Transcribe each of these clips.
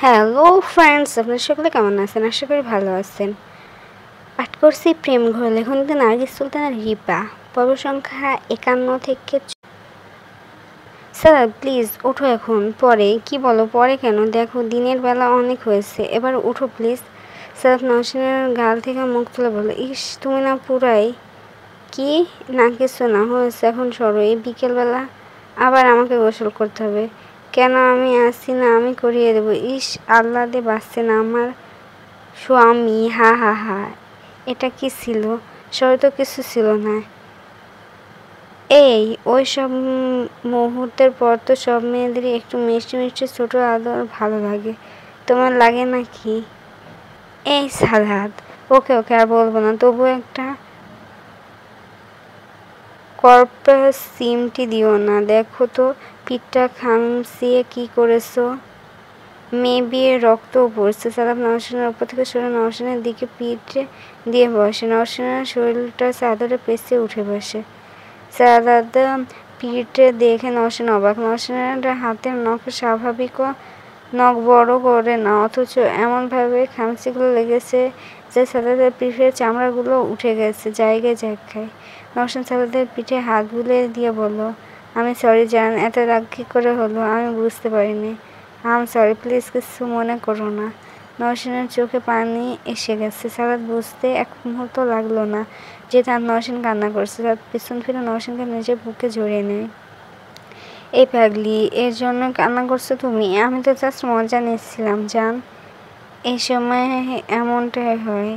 Hello friends, আপনারা সকলে কেমন আছেন? আশা করি ভালো আছেন। পাঠ করছি প্রেম ঘর, লেখনীতে নার্গিস সুলতানা রিপা, পর্ব সংখ্যা 51 থেকে। স্যার প্লিজ ওঠো, এখন পরে। কি বলো পরে কেন? দেখো দিনের বেলা অনেক হয়েছে, এবার উঠো প্লিজ। স্যার নওশিনের গাল থেকে মুখ তুলে বলে, ইস তুমি না পুরাই। কি না, কিছু না, হয়েছে, এখন সরো। এই বিকেলবেলা আবার আমাকে গোসল করতে হবে কেন? আমি আসছি না, আমি করিয়ে দেবো। ইস আহ্লাদে বাঁচছে না আমার স্বামী। হা হা হা, এটা কি ছিল? সরে তো কিছু ছিল না। এই ওই সব মুহূর্তের পর তো সব মেয়েদেরই একটু মিষ্টি মিষ্টি ছোট আদর ভালো লাগে, তোমার লাগে না কি? এই সালাদ, ওকে ওকে আর বলবো না, তবু একটা কর্পাস সিমটি দিও না। দেখো তো পিঠটা খামচিয়ে কি করেছো। মেয়ে বিয়ে রক্তও পড়ছে। সালাদ নওশিনের উপর থেকে সরে নওশিনের দিকে পিঠে দিয়ে বসে। নওশিনের শরীরটা চাদরে পেঁচিয়ে উঠে বসে। সালাদ পিঠে দেখে নওশিন অবাক। নওশিনের হাতের নখ স্বাভাবিক নখ বড় করে না, অথচ এমনভাবে খামচিগুলো লেগেছে যে সালাদের পিঠের চামড়াগুলো উঠে গেছে জায়গায় জায়গায়। নওশিন সালাদের পিঠে হাত বুলিয়ে দিয়ে বলল, আমি সরি জান, এত রাগ কী করে হলো আমি বুঝতে পারিনি। আম সরি, প্লিজ কিছু মনে করো না। নওশিনের চোখে পানি এসে গেছে। সালাদ বুঝতে এক মুহূর্ত লাগলো না যে তার নওশিন কান্না করছে। সালাদ পিছন ফিরে নওশিনকে নিজের বুকে জড়িয়ে নেয়। এই পাগলি, এর জন্য কান্না করছো তুমি? আমি তো জাস্ট মজা নিচ্ছিলাম জান। এই সময় এমনটাই হয়।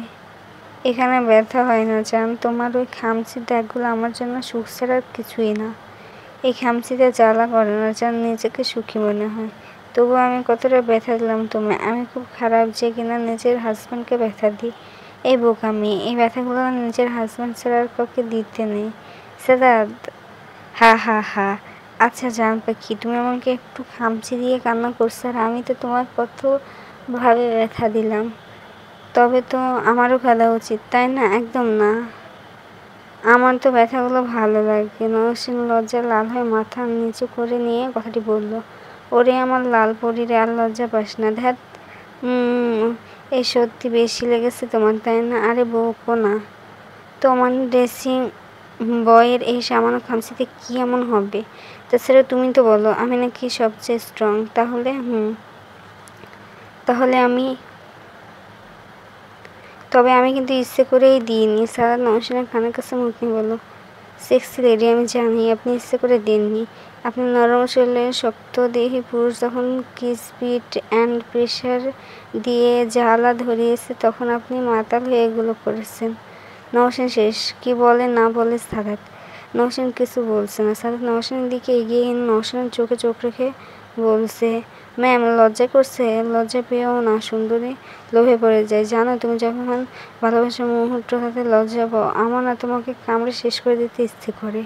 এখানে ব্যথা হয় না জান। তোমার ওই খামচির দাগগুলো আমার জন্য সুখ ছাড়া কিছুই না। এই খামচিতে জ্বালা করে না জান, নিজেকে সুখী মনে হয়। তবু আমি কতটা ব্যথা দিলাম তোমায়। আমি খুব খারাপ যে কিনা নিজের হাজব্যান্ডকে ব্যথা দিই। এই বোকামি, এই ব্যথাগুলো নিজের হাজব্যান্ড ছাড়া আর কাউকে দিতে নেই। সাদাত হা হা হা। আচ্ছা জান পাখি, তুমি আমাকে একটু খামচি দিয়ে কান্না করছো আর আমি তো তোমার কতভাবে ব্যথা দিলাম। তবে তো আমারও খেলা উচিত, তাই না? একদম না, আমার তো ব্যথাগুলো ভালো লাগে। নওশিন লজ্জায় লাল হয়ে মাথা নিচু করে নিয়ে কথাটি বলল, ওরে আমার লাল পরীরে, আর লজ্জা পাস না। ধ্যাত, এই সত্যি বেশি লেগেছে তোমার, তাই না? আরে বকো না। তোমার ড্রেসিং বয়ের এই সামান্য খামচিতে কি এমন হবে? তাছাড়া তুমি তো বলো আমি নাকি সবচেয়ে স্ট্রং। তাহলে তবে আমি কিন্তু ইচ্ছে করেই দিইনি। সারাদ নওশিনের কানের কাছে মুখ নিয়ে বলল, সেক্সি লেডি, আমি জানি আপনি ইচ্ছে করে দেননি। আপনি নরম শরীরের শক্তদেহী পুরুষ, যখন কিস বিট অ্যান্ড প্রেশার দিয়ে জ্বালা ধরিয়েছে তখন আপনি মাতাল হয়ে এগুলো করেছেন। নওশিন শেষ। কি বলে না বলে সাদাত। নওশিন কিছু বলছে না। সাদাত নওশিনের দিকে এগিয়ে গিয়ে নওশিনের চোখে চোখ রেখে বলছে, ম্যাম লজ্জা করছে? লজ্জা পেয়েও না সুন্দরী, লোভে পড়ে যায়। জানো তুমি যখন ভালোবাসার মুহূর্তটাতে লজ্জা পাও, আমার না তোমাকে কামড়ে শেষ করে দিতে ইচ্ছে করে।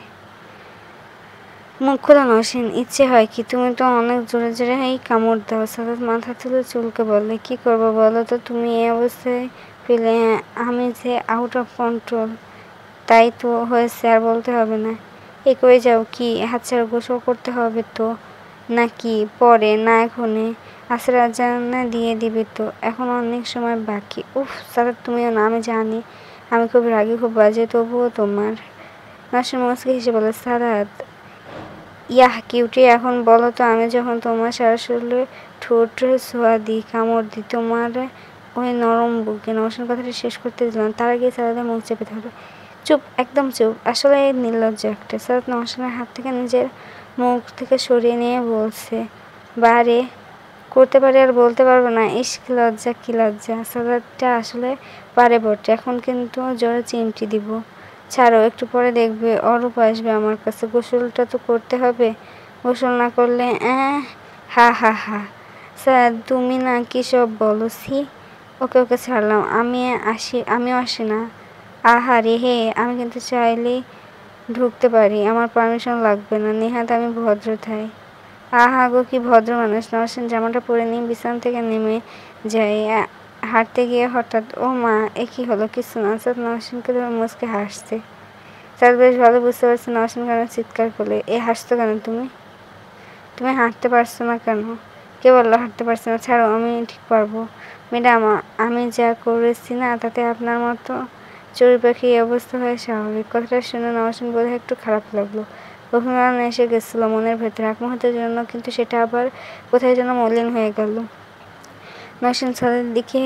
মুখ খোলা নওশিন, ইচ্ছে হয় কি? তুমি তো অনেক জোরে জোরে এই কামড় দাও। সাদাত মাথা তুলে চুলকে বললে, কি করবো বলো তো? তুমি এই অবস্থায় পেলে আমি যে আউট অফ কন্ট্রোল। তাই তো হয়েছে, আর বলতে হবে না। কই যাও? কি হাতছাড়া? গোসল করতে হবে তো নাকি পরে? না এখনই। আসর আজান দিয়ে দিবে তো, এখন অনেক সময় বাকি। উফ সাদাত, তুমিও না। আমি জানি আমি খুব রাগী, খুব বাজে, তবুও তোমার। নওশিন মুচকি হেসে বলে, সাদাত ইয়াহ কিউটি, এখন বলো তো, আমি যখন তোমার সারা শরীরে ঠোঁট ছোঁয়া দিই, কামড় দিই তোমার ওই নরম বুকে। নওশিন কথাটা শেষ করতে দিল না, তার আগে সাদাতের মুখ চেপে ধরল। চুপ, একদম চুপ। আসলে নির্লজ্জ একটা। সাদাত নওশিনের হাত থেকে নিজের মুখ থেকে সরিয়ে নিয়ে বলছে, বারে করতে পারি আর বলতে পারবো না। ইস কি লজ্জা, কি লজ্জা। সাদাতটা আসলে পারে বটে, এখন কিন্তু জোরে চিমটি দিব। ছাড়ো, একটু পরে দেখবে অরূপ আসবে আমার কাছে। গোসলটা তো করতে হবে, গোসল না করলে হা হা হা। স্যার তুমি না কি সব বলো? ছি। ওকে ওকে ছাড়লাম, আমিও আসি না। আহারে হে, আমি কিন্তু চাইলেই ঢুকতে পারি, আমার পারমিশন লাগবে না। নেহাত আমি ভদ্র তাই। আহা গো, কি ভদ্র মানুষ। নওশিন জামাটা পরে নিয়ে বিছানা থেকে নেমে যায়। হাঁটতে গিয়ে হঠাৎ, ও মা, এ কি হলো? কিছু না। সাদ নওশিনকে ধরে মুচকে হাসছে। সাদ বেশ ভালো বুঝতে পারছে নওশিন কেন চিৎকার করলে। হাসছো কেন তুমি? তুমি হাঁটতে পারছো না কেন? কে বললো হাঁটতে পারছি না? ছাড়ো, আমি ঠিক পারবো। ম্যাডাম, আমি যা করেছি না তাতে আপনার মতো চড়ুই পাখি এই অবস্থা হয় স্বাভাবিক। কথাটা শুনে নওশীন বোধহয় একটু খারাপ লাগলো। অভিমান এসে গেছিল মনের ভেতরে এক মুহূর্তের জন্য, কিন্তু সেটা আবার কোথায় যেন মলিন হয়ে গেল। নওশীন স্যারের দিকে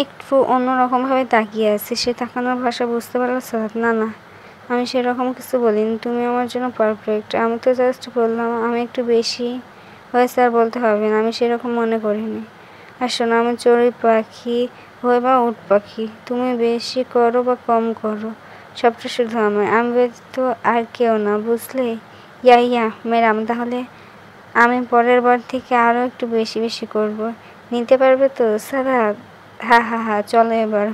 একটু অন্যরকমভাবে তাকিয়ে আছে। সে তাকানোর ভাষা বুঝতে পারলো সারাত। না না, আমি সেরকম কিছু বলিনি। তুমি আমার জন্য পারফেক্ট। আমি তো জাস্ট বললাম আমি একটু বেশি হয়েছে আর বলতে হবে না, আমি সেরকম মনে করিনি। আর শোনো, আমি চড়ুই পাখি হই বা উট পাখি, তুমি বেশি করো বা কম করো, সবটা শুধু আমার। আমি ব্যতীত আর কেউ না, বুঝলে? ইয়া ম্যাডাম, তাহলে আমি পরের বার থেকে আরও একটু বেশি বেশি করব। নিতে পারবে তো সারাত? হা, চলো এবার।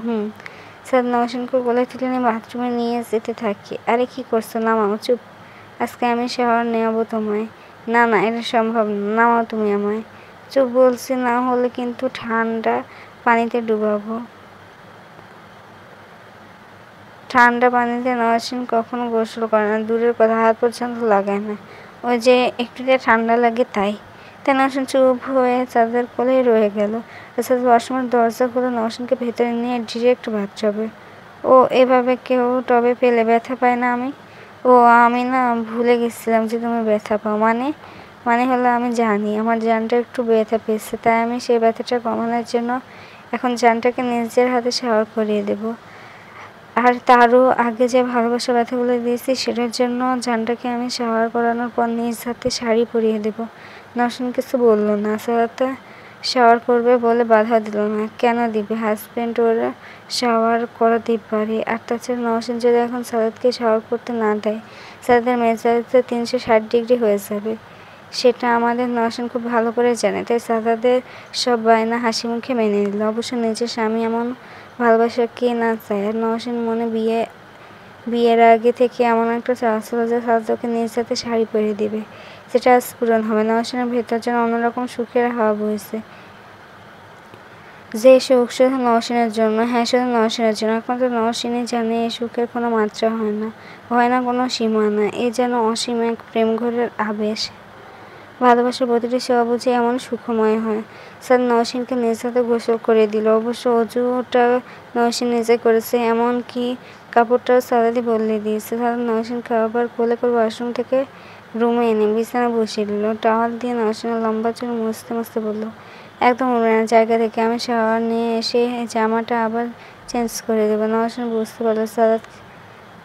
সারাত নওশীনকে কোলে তুলে নিয়ে বাথরুমে নিয়ে যেতে থাকি। আরে কি করছো? নামাও। চুপ। আজকে আমি শাওয়ার নেওয়াবো তোমায়। না এটা সম্ভব না। নামাও তুমি আমায়। চুপ বলছি, না হলে কিন্তু ঠান্ডা পানিতে ডুবাবো। ঠান্ডা পানিতে নওশীন কখনো গোসল করে না, দূরের কথা হাত পর্যন্ত লাগায় না। ওই যে একটুতে ঠান্ডা লাগে তাই নওশীন চুপ হয়ে চাঁদের কোলেই রয়ে গেল। চাঁদ ওয়াশরুমের দরজা খুলে নওশীনকে ভেতরে নিয়ে ডিরেক্ট বাথটবে। ও এভাবে কেউ টবে পেলে ব্যথা পায় না? আমি না ভুলে গেছিলাম যে তুমি ব্যথা পাও। মানে হলো আমি জানি আমার জানটা একটু ব্যথা পেয়েছে, তাই আমি সেই ব্যথাটা কমানোর জন্য এখন জানটাকে নিজের হাতে শাওয়ার করিয়ে দেবো। আর তারও আগে যে ভালোবাসা ব্যথাগুলো দিয়েছি সেটার জন্য জানটাকে আমি শাওয়ার করানোর পর নিজ হাতে শাড়ি পরিয়ে দেবো। নওশীন কিছু বলল না। সারাতে শাওয়ার করবে বলে বাধা দিল না। কেন দিবে? হাজব্যান্ড ওরা শাওয়ার করাতেই পারে। আর তাছাড়া নওশীন যদি এখন সারাতকে শাওয়ার করতে না দেয়, সারাতের মেজাজে 360 ডিগ্রি হয়ে যাবে। সেটা আমাদের নওশীন খুব ভালো করে জানে। তাই সাদাদের সব বায়না হাসি মুখে মেনে নিল। অবশ্য নিজের স্বামী এমন ভালোবাসা কে না চায়? আর নওশীন মনে বিয়ের আগে থেকে এমন একটা চাওয়া ছিল যে সাদাকে নিজ হাতে শাড়ি পরিয়ে দিবে, সেটা আজ পূরণ হবে। নওশীনের ভেতর যেন অন্যরকম সুখের হাওয়া বইছে। যে সুখ শুধু নওশীনের জন্য, হ্যাঁ শুধু নওশীনের জন্য। একমাত্র নওশীনই জানে এই সুখের কোনো মাত্রা হয় না কোনো সীমানা। এ যেন অসীম এক প্রেমঘরের আবেশ। ভালোবাসার প্রতিটি ছোঁয়া বুঝি এমন সুখময় হয়। স্যার নওশীনকে নিজ হাতে গোসল করে দিল। অবশ্য অজুটা নওশীন নিজে করেছে, এমনকি কাপড়টাও সারাদি বদলে দিয়েছে। সারা নওশীনকে আবার কোলে করে ওয়াশরুম থেকে রুমে এনে বিছানা বসিয়ে দিল। টাওয়াল দিয়ে নওশীনের লম্বা চুল মুছতে বলল, একদম উড়বে না জায়গা থেকে। আমি শাওয়ার নিয়ে এসে জামাটা আবার চেঞ্জ করে দেবো। নওশীন বুঝতে পারল সারাত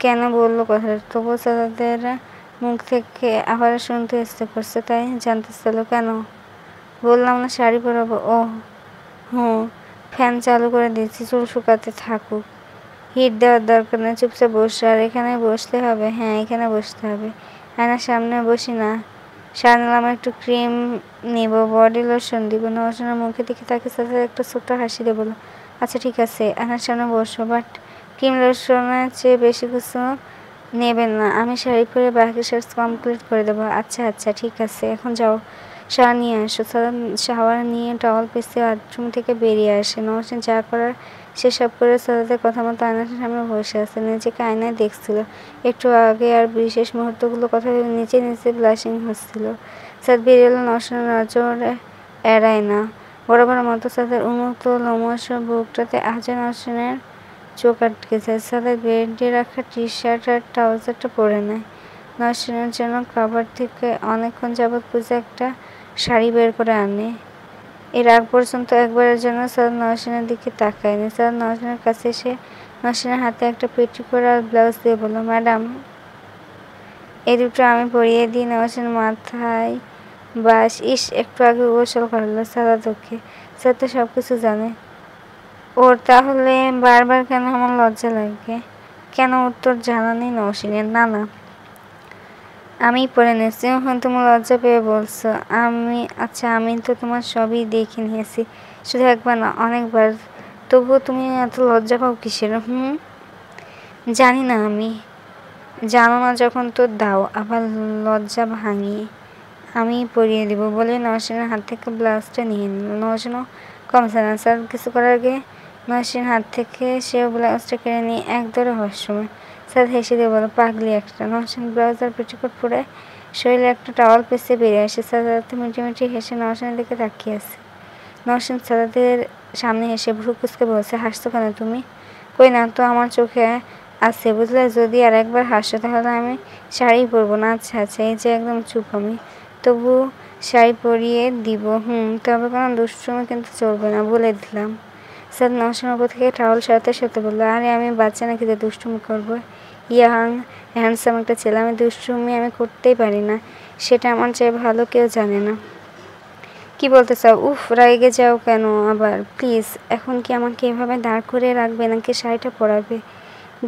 কেন বললো কথাটা, তবুও সারাদের মুখ থেকে আবার শুনতে ইচ্ছে করছে, তাই জানতে চাইল কেন? বললাম না শাড়ি পরাবো। ফ্যান চালু করে দিচ্ছি, চুল শুকাতে থাকুক। হিট দেওয়ার দরকার নেই, চুপচাপ বসে। আর এখানে বসতে হবে? হ্যাঁ, এখানে বসতে হবে। আয়নার সামনে বসি না? সারলাম, একটু ক্রিম নিব, বডি লোশন দিব। নওশীনের মুখের দিকে তাকে সাথে একটা ছোট্ট হাসি দিয়ে বলল, আচ্ছা ঠিক আছে, আয়নার সামনে বসো, বাট ক্রিম লোশনের চেয়ে বেশি কিছু নেবেন না। আমি শাড়ি পরে বাকি শেষ কমপ্লিট করে দেবো। আচ্ছা ঠিক আছে, এখন যাও শাওয়ার নিয়ে আসো। শাওয়ার নিয়ে টাওয়াল পেঁচিয়ে বাথরুম থেকে বেরিয়ে আসে। নওশীন যা করার সেসব করে সাদাতের কথা মতো আয়নার সামনে বসে আছে। নিজেকে আয়নায় দেখছিল একটু আগে, আর বিশেষ মুহূর্তগুলো কথা ভেবে নিজে ব্লাশিং হচ্ছিল। সাদ বেরিয়ে এলো। নওশীনের নজর এড়ায় না বরাবর মতো সাদের উন্মুক্ত লোমশ বুকটাতে। আজও নওশীনের চোখ আটকে যায়। সাদা বেডে রাখা টি শার্ট আর ট্রাউজারটা পরে নেয়। নওশীনের জন্য কাবার থেকে অনেকক্ষণ যাবৎ খুঁজে একটা শাড়ি বের করে আনে। এর আগ পর্যন্ত একবারের জন্য সাদ নওশীনের দিকে তাকায়নি। সাদ নওশীনের কাছে এসে নওশীনের হাতে একটা পেটিকোট আর ব্লাউজ দিয়ে বলল, ম্যাডাম এই দুটো আমি পরিয়ে দিই। নওশীন মাথায় বাস। একটু আগে গোসল করালো সাদাত ওকে। সাদ তো সব কিছু জানে। ওর তাহলে বারবার কেন আমার লজ্জা লাগে? কেন? উত্তর জানা নেই নওশীনের। না আমি পরে নিচ্ছি। তুমি লজ্জা পেয়ে বলছো? আমি তো তোমার সবই দেখে নিয়েছি, শুধু একবার না অনেকবার। তবুও তুমি এত লজ্জা পাও কিসের? জানি না আমি। জানো না যখন তো দাও, আবার লজ্জা ভাঙিয়ে আমি পরিয়ে দিব বলে নওশীনের হাত থেকে ব্লাউজটা নিয়ে নিল। নওশীনও কমছে না। স্যার কিছু করার আগে নওশীনের হাত থেকে সেও ব্লাউজটা কেড়ে নিয়ে এক দৌড়ে ওয়াশরুমে। স্যার হেসে দিয়ে বলো, পাগলি একটা। নওশীন ব্লাউজ আর পেটিকোট পরে শরীরে একটা টাওয়াল পেঁচিয়ে বেরিয়ে আসে। সাদাত মিটিমিটি হেসে নওশিনের দিকে তাকিয়ে আছে। নওশিন সাদাতের সামনে এসে ভ্রু কুঁচকে বলছে, হাসছো কেন তুমি? কই না তো, আমার চোখে আছে বুঝলে, যদি আর একবার হাসো তাহলে আমি শাড়ি পরবো না। আচ্ছা আচ্ছা, এই যে একদম চুপ আমি, তবু শাড়ি পরিয়ে দিব। তবে কোনো দুষ্টুমি কিন্তু চলবে না, বলে দিলাম। স্যার নওশিনের উপর থেকে টাওয়াল সরাতে সরাতে বললো, আরে আমি বাচ্চা নাকি যে দুষ্টুমি করবো? ইয়াং হ্যান্ডসাম একটা ছেলে, আমি দুষ্টুমি আমি করতেই পারি না, সেটা আমার চেয়ে ভালো কেউ জানে না। কি বলতে চাও? উফ, রেগে যাও কেন আবার? প্লিজ, এখন কি আমাকে এভাবে দাঁড় করে রাখবে নাকি শাড়িটা পরাবে?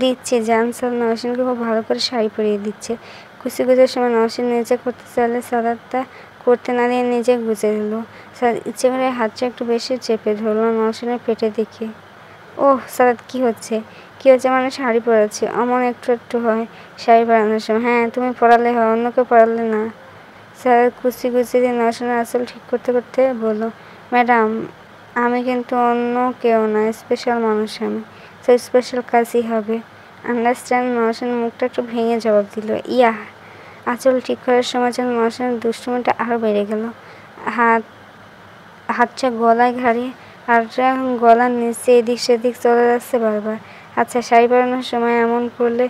দিচ্ছি জান। স্যার নওশিনকে খুব ভালো করে শাড়ি পরিয়ে দিচ্ছে। কুচি গুজার সময় নওশিন নিজে করতে চাইলে সাদাতটা করতে না দিয়ে নিজে গুজে দিল। স্যার ইচ্ছে করে হাতটা একটু বেশি চেপে ধরলো নওশিনের পেটে দেখে। ওহ সাদাত, কি হচ্ছে? কি হচ্ছে মানে? শাড়ি পরাচ্ছি, অমন একটু একটু হয় শাড়ি পরানোর সময়। হ্যাঁ, তুমি পরালে হয়, অন্য কেউ পরালে না। স্যার কুচি কুচি দিয়ে নওশিনের আঁচল ঠিক করতে করতে বলল, ম্যাডাম আমি কিন্তু অন্য কেউ না, স্পেশাল মানুষ আমি, তো স্পেশাল কাজই হবে, আন্ডারস্ট্যান্ড? নওশিনের মুখটা একটু ভেঙে জবাব দিল। ইয়াহ। আঁচল ঠিক করার সময় যেন নওশিনের দুষ্টুমিটা আরও বেড়ে গেল। হাতটা গলায় ঘাড়ে আর গলার নিচে এদিক সেদিক চলে যাচ্ছে বারবার। আচ্ছা, শাড়ি পরানোর সময় এমন করলে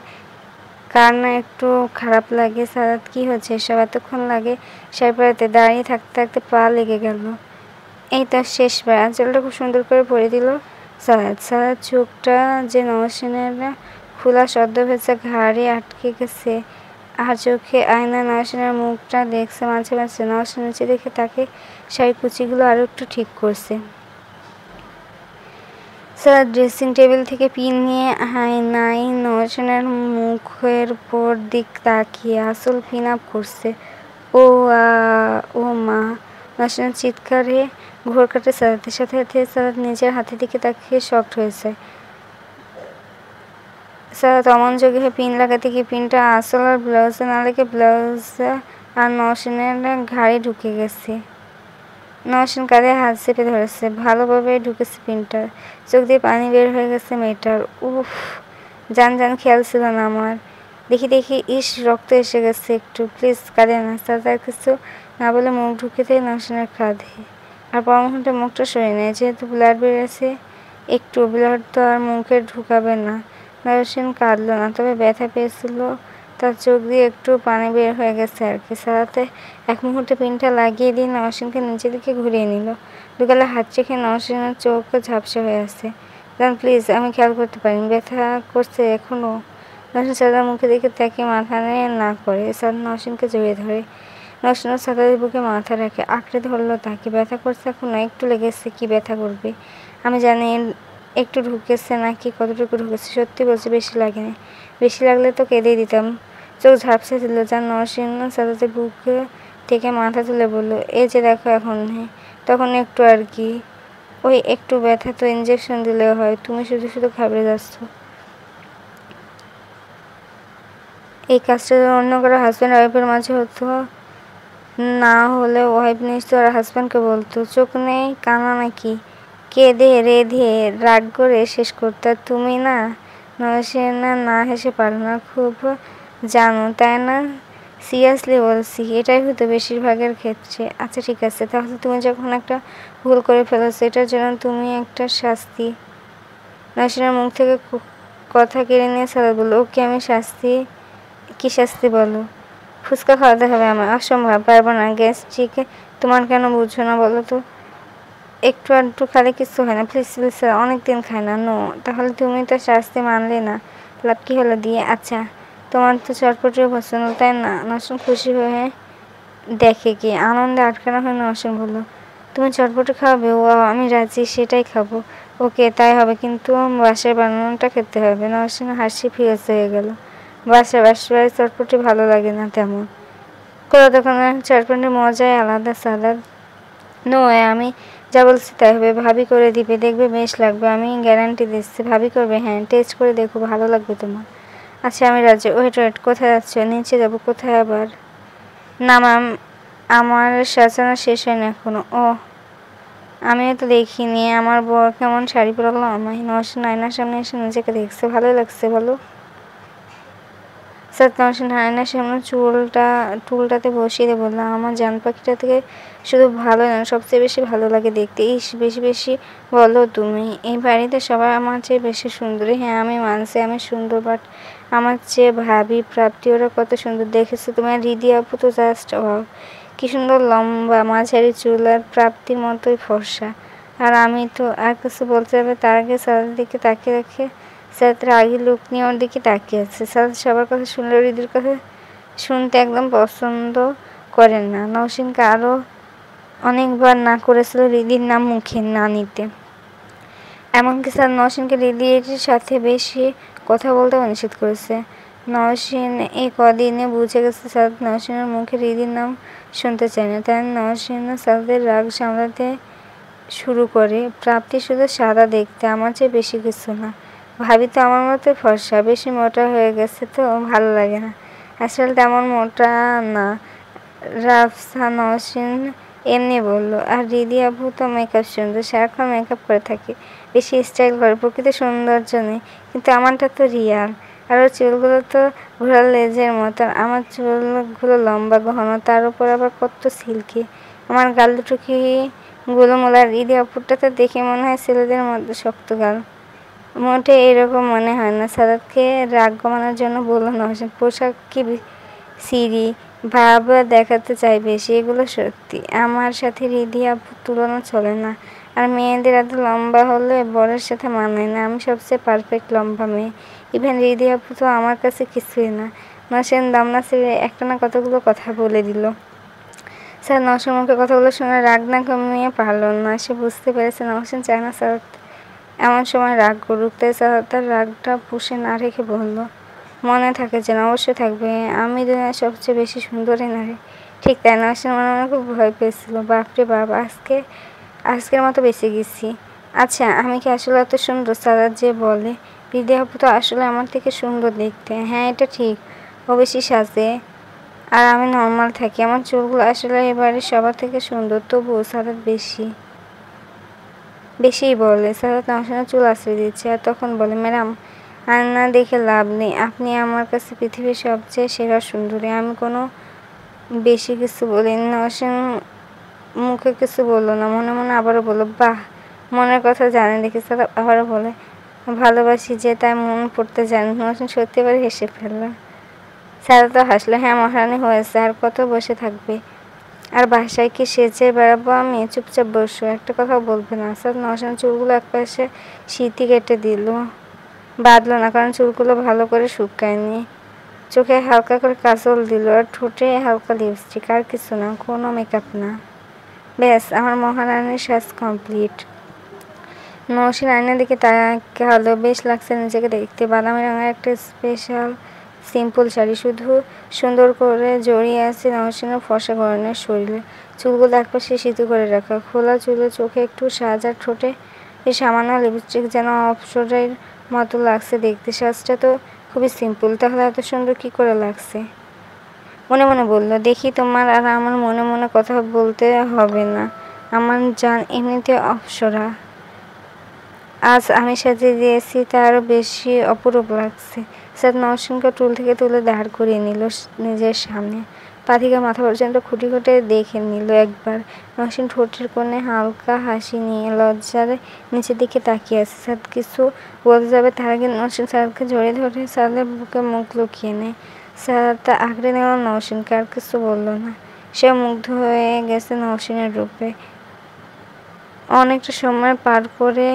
কার না একটু খারাপ লাগে? সাদাত, কি হচ্ছে এসব? এতক্ষণ লাগে শাড়ি পরাতে? দাঁড়িয়ে থাকতে থাকতে পা লেগে গেল। এই তো শেষবার। আঁচলটা খুব সুন্দর করে পরে দিল সাদাত চোখটা যে নওশিনের খোলা সদ্য ভেজা ঘাড়ে আটকে গেছে, আর চোখে আয়নায় নওশিনের মুখটা দেখছে মাঝে মাঝে। নওশিন নিচে দেখে তাকে শাড়ি কুচিগুলো আরও একটু ঠিক করছে। স্যার ড্রেসিং টেবিল থেকে পিন নিয়ে আয়নায় নওশিনের মুখের উপর দিক তাকিয়ে আসল পিন আপ করছে। ও মা! নওশিনের চিৎকারে ঘোর কাটে সাদাতের। সাথে সাথে সাদাত নিজের হাতের দিকে তাকিয়ে শকড হয়েছে। সাদাত অমনোযোগী হয়ে পিন লাগাতে গিয়ে পিনটা আসল আর ব্লাউজে না লেগে ব্লাউজ আর নওশিনের ঘাড়ে ঢুকে গেছে। নওশিন কাঁধে হাত চেপে ধরেছে, ভালোভাবে ঢুকেছে পিনটা। চোখ দিয়ে পানি বের হয়ে গেছে মেয়েটার। উফ, জান খেয়াল ছিল না আমার। দেখি ইস, রক্ত এসে গেছে একটু। প্লিজ কাঁদে না। সাদাত কিছু না বলে মুখ ঢুকে দেয় নওশিনের কাঁধে, আর পরমুহূর্তে মুখটা সরিয়ে নেয়। যেহেতু ব্লাড বেরিয়েছে একটু, ব্লাড তো আর মুখে ঢুকাবে না। নওশিন কাঁদল না, তবে ব্যথা পেয়েছিল, তার চোখ দিয়ে একটু পানি বের হয়ে গেছে আর কি। সাদাতে এক মুহূর্তে পিনটা লাগিয়ে দিয়ে নওশিনকে নিচের দিকে ঘুরিয়ে নিল। দুগালে হাত রেখে নওশিনের চোখ ঝাপসা হয়ে আছে। জান প্লিজ, আমি খেয়াল করতে পারিনি, ব্যথা করছে এখনও? নওশিন সাদার মুখে দিকে তাকিয়ে মাথা না করে সাদাত নওশিনকে জড়িয়ে ধরে। নওশিনও সাদাতের বুকে মাথা রাখে, আঁকড়ে ধরলো তাকে। ব্যথা করছে এখনও? একটু লেগেছে, কি ব্যথা করবে? আমি জানি একটু ঢুকেছে নাকি কতটুকু ঢুকেছে। সত্যি বলছি, বেশি লাগেনি। বেশি লাগলে তো কেঁদেই দিতাম। চোখ ঝাপসা ছিল যার। নওশিন সাদাতের বুকে থেকে মাথা তুলে বলল, এই যে দেখো এখন নেই, তখন একটু আর কি, ওই একটু ব্যথা তো ইঞ্জেকশন দিলেও হয়, তুমি শুধু শুধু ঘাবড়ে যাচ্ছ। এই কাজটা অন্য কারো হাজব্যান্ড ওয়াইফের মাঝে হতো, না হলে ওয়াইফ নিশ্চয় আর হাজব্যান্ডকে বলতো। চোখ নেই কানা নাকি? কেঁদে রেধে রাগ করে শেষ করতে। তুমি না? নওশিন না হেসে পারল না। খুব জানো তাই না? সিরিয়াসলি বলছি, এটাই হতো বেশিরভাগের ক্ষেত্রে। আচ্ছা ঠিক আছে, তাহলে তুমি যখন একটা ভুল করে ফেলেছো, এটার জন্য তুমি একটা শাস্তি। নওশিনের মুখ থেকে কথা কেড়ে নিয়ে সাদাত বলল, ওকে আমি শাস্তি? কি শাস্তি বলো? ফুচকা খাওয়াতে হবে আমার? অসম্ভব, পারবো না। গ্যাস্ট্রিক তোমার, কেন বুঝছো না বলো তো? একটু আধটু খেলে কিছু হয় না, প্লিজ প্লিজ স্যার, অনেকদিন খায় না। নো। তাহলে তুমি তো শাস্তি মানলে না, লাভ কি হলো দিয়ে? আচ্ছা, তোমার তো চটপটিও পছন্দ তাই না? নওশিন খুশি হয়ে দেখে কি আনন্দে আটকানো হয়ে নওশিন বলল, তুমি চটপটি খাওয়াবে? ও আমি রাজি, সেটাই খাবো। ওকে তাই হবে, কিন্তু বাসায় বানানোটা খেতে হবে। নওশিন হাসি ফিরেছে হয়ে গেল। বাসায় চটপটি ভালো লাগে না তেমন। কোনো দোকানের চটপটির মজাই আলাদা। সাদাত, নো, আমি যা বলছি তাই হবে। ভাবি করে দিবে, দেখবে বেশ লাগবে, আমি গ্যারান্টি দিচ্ছি। ভাবি করবে? হ্যাঁ, টেস্ট করে দেখো, ভালো লাগবে তোমার। আচ্ছা আমি রাজি। ওয়েট, কোথায় যাচ্ছ? নিচে যাবো। কোথায় আবার? না ম্যাম, আমার সাজানো শেষ হয়নি এখনো। ও, আমিও তো দেখিনি আমার বর কেমন শাড়ি পরালো আমায়। নওশিন আয়নার সামনে এসে নিজেকে দেখছে। ভালো লাগছে বলো? সাদ নওশিন আয়নার সামনে টুলটাতে বসিয়ে দিয়ে বললাম, আমার জান পাখিটা থেকে শুধু ভালো না, সবচেয়ে বেশি ভালো লাগে দেখতে। ইস, বেশি বেশি বলো তুমি। এই বাড়িতে সবাই আমার চেয়ে বেশি সুন্দরী। হ্যাঁ, আমি মানছি আমি সুন্দর, বাট আমার চেয়ে ভাবি, প্রাপ্তি ওরা কত সুন্দর। দেখেছো তোমার রিদি আপু তো জাস্ট অবাক। কি সুন্দর লম্বা, মাঝারি চুল, আর প্রাপ্তির মতোই ফর্সা। আর আমি তো আর কিছু বলতে যাবে তার আগে সাদার দিকে তাকিয়ে রাখে। সাদ রাগী লোক নিয়ে ওর দিকে তাকিয়ে আছে। সাদ সবার কথা শুনলে রিদির কথা শুনতে একদম পছন্দ করেন না। নওশিনকে আরও অনেকবার না করেছিল রিদির নাম মুখে না নিতে। এমনকি স্যার নওশিনকে রিদির সাথে বেশি কথা বলতেও নিষেধ করেছে। নওশিন এই কদিনে বুঝে গেছে স্যার নওশিনের মুখে রিদির নাম শুনতে চায় না। তাই নওশিন স্যারদের রাগ সামলাতে শুরু করে। প্রাপ্তি শুধু সাদা দেখতে, আমার চেয়ে বেশি কিছু না। ভাবি তো আমার মতো ফর্সা, বেশি মোটা হয়ে গেছে তো ভালো লাগে না। আসলে তেমন মোটা না, রাফসা নওশিন এমনি বলল। আর রিদি আপু তো মেকআপ সুন্দর, সারাক্ষণ মেকআপ করে থাকে, বেশি স্টাইল করে, প্রকৃত সৌন্দর্য নেই। কিন্তু আমারটা তো রিয়াল। আর ওর চুলগুলো তো ঘোড়ার লেজের মতো, আমার চুলগুলো লম্বা ঘন, তার উপর আবার কত সিল্কি। আমার গাল দুটো কি গোলমোলা। রিদি আপুরটা তো দেখে মনে হয় ছেলেদের মধ্যে শক্ত গাল। মোটে এরকম মনে হয় না। সাদাতকে রাগ কমানোর জন্য বলল নওশিন, পোশাক কি সিঁড়ি ভাব দেখাতে চাই বেশি, এগুলো সত্যি। আমার সাথে রিদি আপুর তুলনা চলে না। আর মেয়েদের এত লম্বা হলে বরের সাথে মানায় না। আমি সবচেয়ে পারফেক্ট লম্বা মেয়ে। ইভেন রিদি আপু তো আমার কাছে কিছুই না। নওশিন দাম না ছেড়ে একটা না কতগুলো কথা বলে দিল। স্যার নওশিন মুখে কথাগুলো শুনে রাগ না কমিয়ে পারল না। সে বুঝতে পেরেছে নওশিন চায় না স্যার এমন সময় রাগ করুক। তাই স্যার তার রাগটা পুষে না রেখে বলল, মনে থাকে যেন। অবশ্যই থাকবে, আমি দুনিয়ার সবচেয়ে বেশি সুন্দরী নারী। ঠিক তাই। নওশিন মনে মনে খুব ভয় পেয়েছিল। বাপরে বাপ, আজকের মতো বেঁচে গেছি। আচ্ছা, আমি কি আসলে এত সুন্দর স্যার যে বলে? রিদি আপু তো আসলে আমার থেকে সুন্দর দেখতে। হ্যাঁ, এটা ঠিক, ও বেশি সাজে আর আমি নর্মাল থাকি। আমার চুলগুলো আসলে এবারে সবার থেকে সুন্দর, তবুও সাদাত বেশিই বলে। সাদাত নওশিনের চুল আঁচড়ে দিচ্ছে আর তখন বলে, ম্যাডাম, আয়না দেখে লাভ নেই, আপনি আমার কাছে পৃথিবীর সবচেয়ে সেরা সুন্দরী। আমি কোনো বেশি কিছু বলিনি। নওশিন মুখে কিছু বললো না, মনে মনে আবারও বলল, বাহ, মনের কথা জানে দেখি। সাদাত আবারও বলে, ভালোবাসি যে তাই মন পড়তে জানি। নওশিন সত্যি এবার হেসে ফেলল। সাদাতও হাসলো। হ্যাঁ, মহারানী হয়েছে, আর কত বসে থাকবে? আর বাসায় কি সেজে বেড়াবো আমি? চুপচাপ বসো, একটা কথাও বলবে না। স্যার নওশিনের চুলগুলো একপাশে সিঁথি কেটে বাঁধলো না, কারণ চুলগুলো ভালো করে শুকায়নি। চোখে হালকা করে কাজল দিল আর ঠোঁটে হালকা লিপস্টিক, আর কিছু না, কোনো মেকআপ না। ব্যাস, আমার মহারানীর সাজ কমপ্লিট। নওশিন আয়নার দিকে তাকালো। বেশ লাগছে নিজেকে দেখতে। বাদামি রঙের একটা স্পেশাল সিম্পল শাড়ি শুধু সুন্দর করে জড়িয়ে আছে নওশিনের ফর্সা গড়নের শরীরে। চুলগুলো একপাশে সিঁথি করে রাখা, খোলা চুলে, চোখে একটু সাজ আর ঠোঁটে সামান্য লিপস্টিক, যেন অপসরের মতো লাগছে দেখতে। সাজটা তো খুবই সিম্পল, তাহলে এত সুন্দর কি করে লাগছে? মনে মনে বলল, দেখি তোমার আর আমার মনে মনে কথা বলতে হবে না। আমার জান এমনিতে অপসরা, আজ আমি সাজিয়ে দিয়েছি, তা আরও বেশি অপরূপ লাগছে। স্যার নওশিনকে টুল থেকে তুলে দাঁড় করিয়ে নিল নিজের সামনে। পা থেকে মাথা পর্যন্ত খুঁটি খুঁটে দেখে নিল একবার। নওশিন ঠোঁটের কোণে হালকা হাসি নিয়ে লজ্জারে নিচের দিকে তাকিয়ে আছে। স্যার কিছু বলতে যাবে তার আগে নওশিন স্যারকে জড়িয়ে ধরে স্যারের বুকে মুখ লুকিয়ে নেয়। স্যার তা আঁকড়ে নিল নওশিনকে, আর কিছু বলল না। সে মুগ্ধ হয়ে গেছে নওশিনের রূপে। অনেকটা সময় পার করে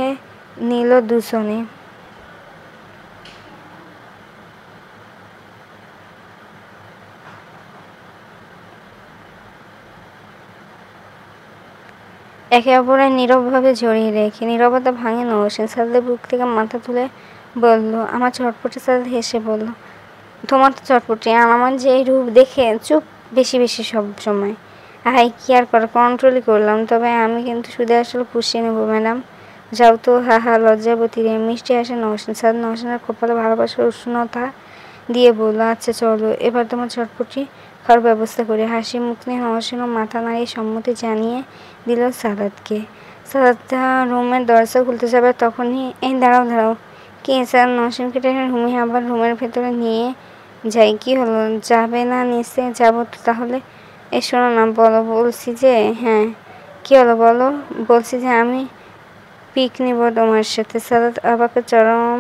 নিল দুজনে। একে অপরের নীরবভাবে জড়িয়ে রেখে। নীরবতা ভাঙে নওশিন। সাদের বুক থেকে মাথা তুলে বলল, আমার চটপটে। সাদ হেসে বলল, তোমার তো চটপটে, আর আমার যে এই রূপ দেখে চুপ বেশি বেশি সব সময়। হাই, কি আর করা, কন্ট্রোলই করলাম। তবে আমি কিন্তু শুধু আসলে পুষিয়ে নেবো ম্যাডাম। যাও তো। হা হা, লজ্জাবতী রে। মিষ্টি আসে নওশিন। সাদ নওশিনের কপালে ভালোবাসার উষ্ণতা দিয়ে বলল, আচ্ছা চলো, এবার তোমার চটপটি খাওয়ার ব্যবস্থা করি। হাসি মুখ নিয়ে নওশিনও মাথা নাড়িয়ে সম্মতি জানিয়ে দিল সাদাতকে। সাদাত রুমের দরজা খুলতে যাবে তখনই, এই দাঁড়াও। কি স্যার নওশিনকে টেনে রুমে আবার রুমের ভেতরে নিয়ে যাই, কি হলো, যাবে না নিচে? যাবো তো তাহলে। শোনো না, বলো। বলছি যে হ্যাঁ। কি হলো বলো। বলছি যে আমি পিক নিব তোমার সাথে। সাদাত অবাকে চরম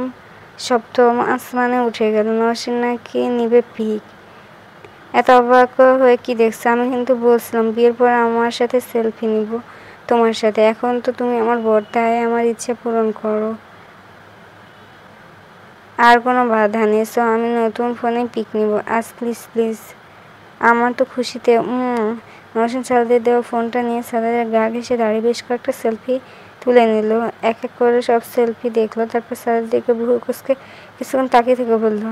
সপ্তম আসমানে উঠে গেল। নওশীন নাকি নিবে পিক? এত অবাক হয়ে কি দেখছো? আমি কিন্তু বলছিলাম বিয়ের পর আমার সাথে সেলফি নিব তোমার সাথে। এখন তো তুমি আমার বর, তাই আমার ইচ্ছে পূরণ করো। আর কোনো বাধা নেই। সো আমি নতুন ফোনে পিক নিব আজ, প্লিজ প্লিজ। আমার তো খুশিতে নওশীন সাদাতের দেওয়া ফোনটা নিয়ে সাদাতের গা ঘেঁষে দাঁড়িয়ে বেশ কয়েকটা সেলফি তুলে নিল। এক এক করে সব সেলফি দেখলো। তারপর সাদাত দিকে ভ্রু কুঁচকে কিছুক্ষণ তাকিয়ে থেকে বলল,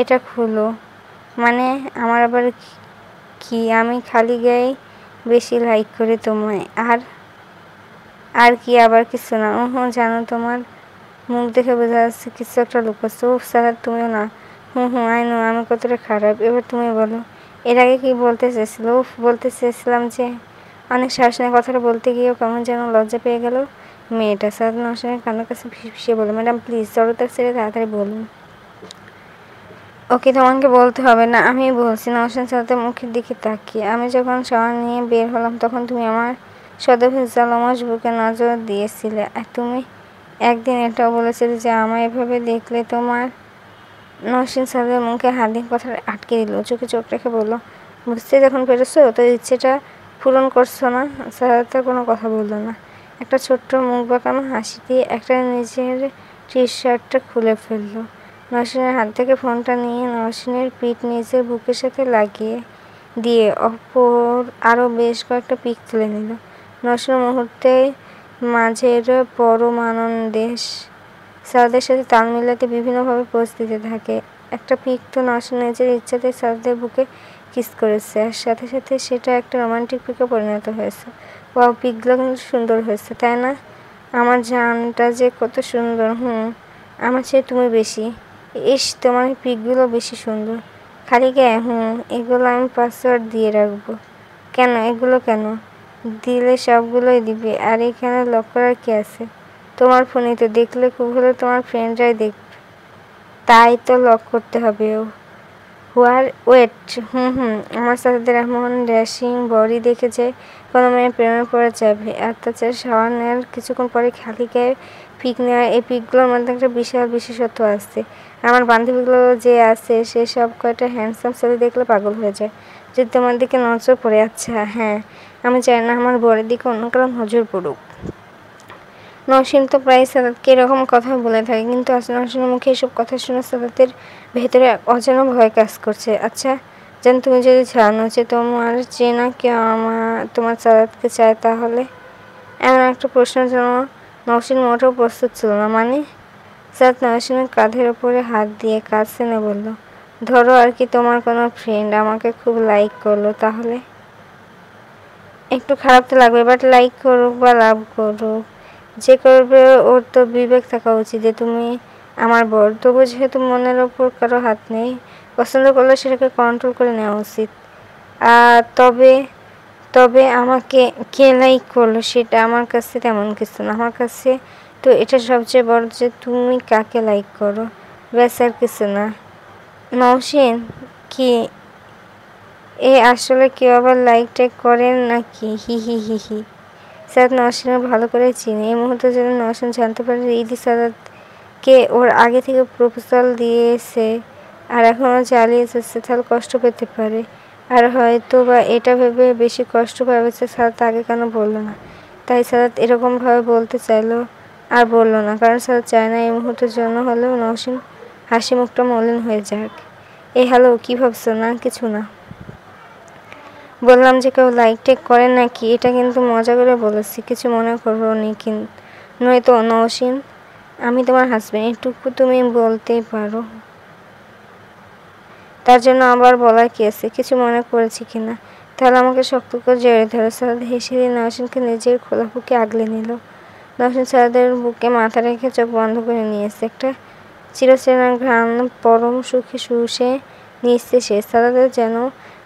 এটা খুলো। মানে আমার আবার কি? আমি খালি গায়ে বেশি লাইক করে তোমায়। আর কি? আবার কিছু না? জানো, তোমার মুখ দেখে বোঝা যাচ্ছে কিছু একটা লুকোচ্ছে। উফ সাদাত, তুমিও না। আই নো আমি কতটা খারাপ। এবার তুমি বলো, এর আগে কি বলতে চেয়েছিল? উফ, বলতে চেয়েছিলাম যে অনেক সাহস নিয়ে কথাটা বলতে গিয়েও কেমন যেন লজ্জা পেয়ে গেল মেয়েটা। সাদাত নওশীনের কানের কাছে ফিসফিসিয়ে বলল, ম্যাডাম প্লিজ জড়তা ছেড়ে তাড়াতাড়ি বলুন। ওকে, তোমাকে বলতে হবে না, আমি বলছি। নওশীন সাদাতের মুখের দিকে তাকিয়ে, আমি যখন শাওয়ার নিয়ে বের হলাম তখন তুমি আমার সদভেজা লোমশ বুকে নজর দিয়েছিলে। আর তুমি একদিন এটাও বলেছিলে যে আমায় এভাবে দেখলে তোমার। নওশীন সাদাতের মুখে হাত দিয়ে কথা আটকে দিল। চোখে চোখ রেখে বলল, বুঝতে যখন পেরেছো তো ইচ্ছেটা পূরণ করছো না? সাদাত কোনো কথা বলল না। একটা ছোট্ট মুখ বাঁকানো হাসি দিয়ে একটা নিজের টি শার্টটা খুলে ফেললো। নওশীনের হাত থেকে ফোনটা নিয়ে নওশীনের পিঠ নিজের বুকের সাথে লাগিয়ে দিয়ে অপর আরও বেশ কয়েকটা পিক তুলে নিল। নওশীন মুহূর্তে মাঝের পরম আনন্দে সাদাতের সাথে তাল মিলাতে বিভিন্নভাবে পোজ দিতে থাকে। একটা পিক তো নওশীন নিজের ইচ্ছাতে সাদাতের বুকে কিস করেছে, আর সাথে সাথে সেটা একটা রোমান্টিক পিকে পরিণত হয়েছে। ওয়াও, পিকগুলো কিন্তু সুন্দর হয়েছে, তাই না? আমার জানটা যে কত সুন্দর। আমার চেয়ে তুমি বেশি। ইস, তোমার পিকগুলো বেশি সুন্দর। খালি গায়ে? এগুলো আমি পাসওয়ার্ড দিয়ে রাখবো। কেন? এগুলো কেন? দিলে সবগুলোই দিবে। আর এখানে লক করার কি আছে? তোমার ফোনে তো, দেখলে খুব হলে তোমার ফ্রেন্ডরাই দেখবে। তাই তো লক করতে হবে। ওয়েট। আমার সাথে এমন ড্যাশিং বডি দেখে যে কোনো মেয়ে প্রেমে পড়ে যাবে। আর তাছাড়া শাওয়ার নেওয়ার কিছুক্ষণ পরে খালি গায়ে পিক নেওয়া, এই পিকগুলোর মধ্যে একটা বিশাল বিশেষত্ব আছে। আমার বান্ধবীগুলো যে আছে সে সব কয়টা হ্যান্ডসাম ছেলে দেখলে পাগল হয়ে যায়। যদি তোমার দিকে নজর পড়ে। আচ্ছা হ্যাঁ, আমি চাই না আমার বরের দিকে অন্য কারো নজর পড়ুক। নওশীন তো প্রায় সাদাতকে এরকম কথা বলে থাকে, কিন্তু আজ নওশীনের মুখে এসব কথা শুনে সাদাতের ভেতরে অজানা ভয় কাজ করছে। আচ্ছা জান, তুমি যদি জানো যে তোমার চেনা কেউ তোমার সাদাতকে চায়, তাহলে? এমন একটা প্রশ্নের জন্য নওশীন মোটেও প্রস্তুত ছিল না। মানে? সাদাত নওশীনের কাঁধের ওপরে হাত দিয়ে কাছে এনে বলল, ধরো আর কি তোমার কোনো ফ্রেন্ড আমাকে খুব লাইক করলো, তাহলে? একটু খারাপ তো লাগবে, বাট লাইক করুক বা লাভ করুক, যে করবে ওর তো বিবেক থাকা উচিত যে তুমি আমার বর। তবু যেহেতু মনের ওপর কারো হাত নেই, পছন্দ করলে সেটাকে কন্ট্রোল করে নেওয়া উচিত। তবে তবে আমাকে কে লাইক করলো সেটা আমার কাছে তেমন কিছু না। আমার কাছে তো এটা সবচেয়ে বড় যে তুমি কাকে লাইক করো, ব্যাস, আর কিছু না। নওশীন, কি আসলে কেউ আবার লাইক টাইক করেন নাকি? হি হি হি হি। সাদাত নওশীনকে ভালো করে চিনি। এই মুহূর্তে যদি নওশীন জানতে পারে ইদি সাদাতকে ওর আগে থেকে প্রপোজাল দিয়েছে আর এখনও চালিয়ে যাচ্ছে, তাহলে কষ্ট পেতে পারে। আর হয়তো বা এটা ভেবে বেশি কষ্ট পাবে যে সাদাত আগে কেন বললো না। তাই সাদাত এরকমভাবে বলতে চাইলো আর বললো না, কারণ সাদাত চায় না এই মুহূর্তের জন্য হলেও নওশীন হাসি মুখটা মলিন হয়ে যাক। হ্যালো, কি ভাবছো? না কিছু না। বললাম যে কেউ লাইক টেক করে নাকি, এটা কিন্তু মজা করে বলেছি, কিছু মনে করো নি নয়তো। নওশীন, আমি তোমার হাজবেন্ড, এটুকু তুমি বলতেই পারো। তার জন্য আবার বলার কি আছে? কিছু মনে করেছি কিনা? তাহলে আমাকে শক্ত করে জড়িয়ে ধরো। সাদাত হেসে দিয়ে নওশীনকে নিজের খোলা বুকে আগলে নিল। নওশীন সাদাতের বুকে মাথা রেখে চোখ বন্ধ করে নিয়েছে। একটা চিরচেনা ঘ্রাণ পরম সুখে শুষে নিচ্ছে সে। সাদাতের যেন